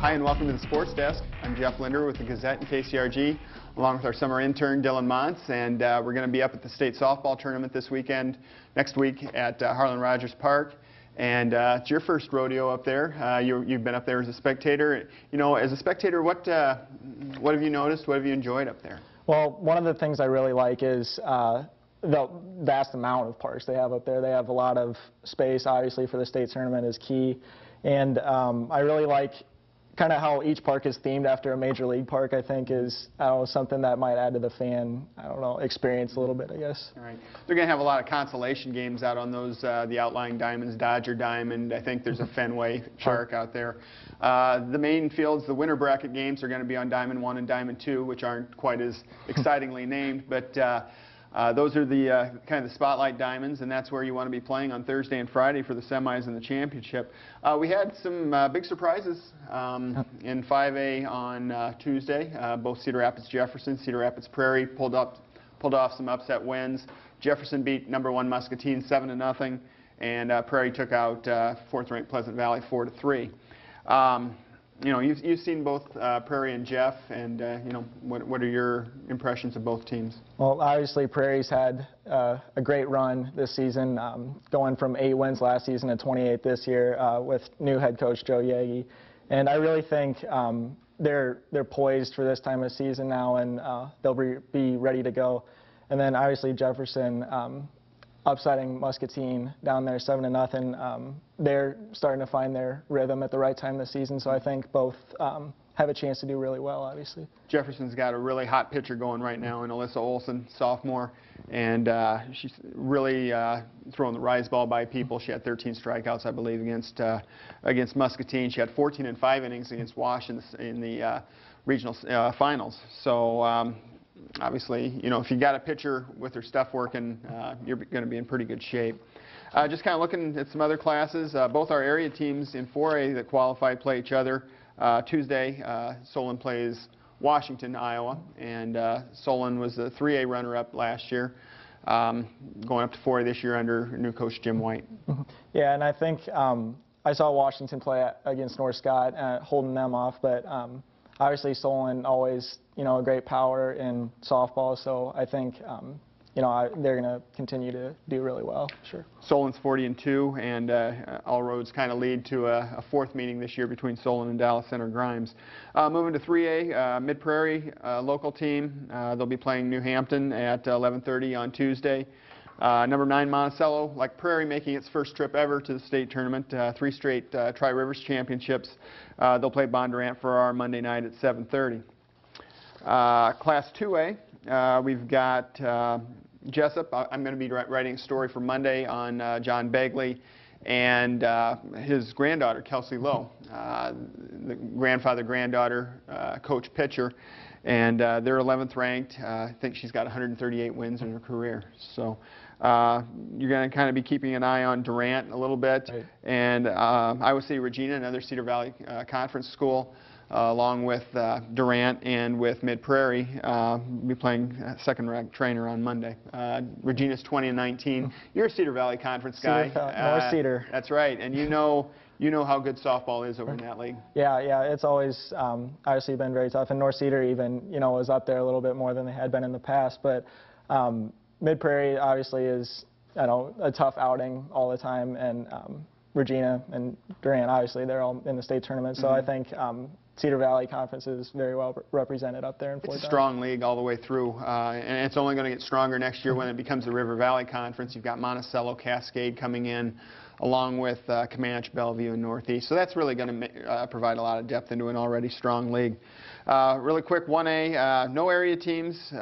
Hi and welcome to the Sports Desk. I'm Jeff Linder with the Gazette and KCRG, along with our summer intern Dylan Montz, and we're going to be up at the state softball tournament next week at Harlan Rogers Park. And it's your first rodeo up there. You've been up there as a spectator. You know, as a spectator, what have you noticed? What have you enjoyed up there? Well, one of the things I really like is the vast amount of parks they have up there. They have a lot of space, obviously, for the state tournament is key. And I really like kind of how each park is themed after a major league park. I think is something that might add to the fan, experience a little bit, I guess. All right. They're going to have a lot of consolation games out on those, the outlying diamonds, Dodger Diamond. I think there's a Fenway Park out there. The main fields, the winter bracket games, are going to be on Diamond 1 and Diamond 2, which aren't quite as excitingly named, but those are the kind of the spotlight diamonds, and that's where you want to be playing on Thursday and Friday for the semis and the championship. We had some big surprises in 5A on Tuesday. Both Cedar Rapids Jefferson, Cedar Rapids Prairie pulled off some upset wins. Jefferson beat #1 Muscatine 7-0, and Prairie took out 4th-ranked Pleasant Valley 4-3. You know, you've seen both Prairie and Jeff, and what are your impressions of both teams? Well, obviously Prairie's had a great run this season, going from 8 wins last season to 28 this year with new head coach Joe Yagi, and I really think they're poised for this time of season now, and they'll be ready to go. And then obviously Jefferson upsetting Muscatine down there 7-0. They're starting to find their rhythm at the right time this season, so I think both have a chance to do really well, obviously. Jefferson's got a really hot pitcher going right now in Alyssa Olson, sophomore, and she's really throwing the rise ball by people. She had 13 strikeouts, I believe, against Muscatine. She had 14 in 5 innings against Wash in the regional finals. So obviously, you know, if you got a pitcher with her stuff working, you're going to be in pretty good shape. Just kind of looking at some other classes, both our area teams in 4A that qualify play each other. Tuesday, Solon plays Washington, Iowa, and Solon was the 3A runner-up last year, going up to 4A this year under new coach Jim White. Yeah, and I think I saw Washington play against North Scott, holding them off, but obviously Solon always, a great power in softball, so I think, they're going to continue to do really well, sure. Solon's 40-2, and all roads kind of lead to a 4th meeting this year between Solon and Dallas Center Grimes. Moving to 3A, Mid-Prairie local team. They'll be playing New Hampton at 11:30 on Tuesday. #9 Monticello, like Prairie, making its first trip ever to the state tournament, 3 straight Tri-Rivers championships. They'll play Bondurant for our Monday night at 7:30. Class 2A, we've got Jessup. I'm going to be writing a story for Monday on John Begley and his granddaughter, Kelsey Lowe, the grandfather-granddaughter coach pitcher. And they're 11th ranked. I think she's got 138 wins in her career. So you're going to kind of be keeping an eye on Durant a little bit. Right. And Iowa City Regina, another Cedar Valley Conference school, along with Durant and with Mid-Prairie, be playing second-ranked trainer on Monday. Regina's 20-19. You're a Cedar Valley Conference guy. North Cedar. That's right. And you know how good softball is over in that league. Yeah, it's always obviously been very tough. And North Cedar even, was up there a little bit more than they had been in the past. But Mid-Prairie obviously is, a tough outing all the time. And Regina and Durant, obviously, they're all in the state tournament. So I think Cedar Valley Conference is very well represented up there in Fort Dodge. It's a strong league all the way through, and it's only going to get stronger next year when it becomes the River Valley Conference. You've got Monticello, Cascade coming in, along with Comanche, Bellevue, and Northeast. So that's really going to provide a lot of depth into an already strong league. Really quick, 1A, no area teams,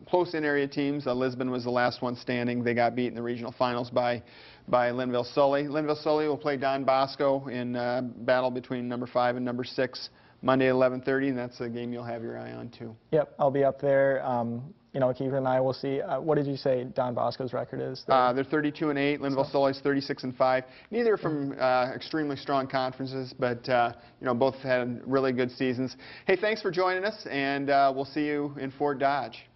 close-in area teams. Lisbon was the last one standing. They got beat in the regional finals by Linville-Sully. Linville-Sully will play Don Bosco in battle between #5 and #6 Monday at 11:30, and that's a game you'll have your eye on too. Yep, I'll be up there. Keep an eye. We'll see. What did you say Don Bosco's record is? They're 32-8. Linville-Sully's 36-5. Neither from extremely strong conferences, but both had really good seasons. Hey, thanks for joining us, and we'll see you in Fort Dodge.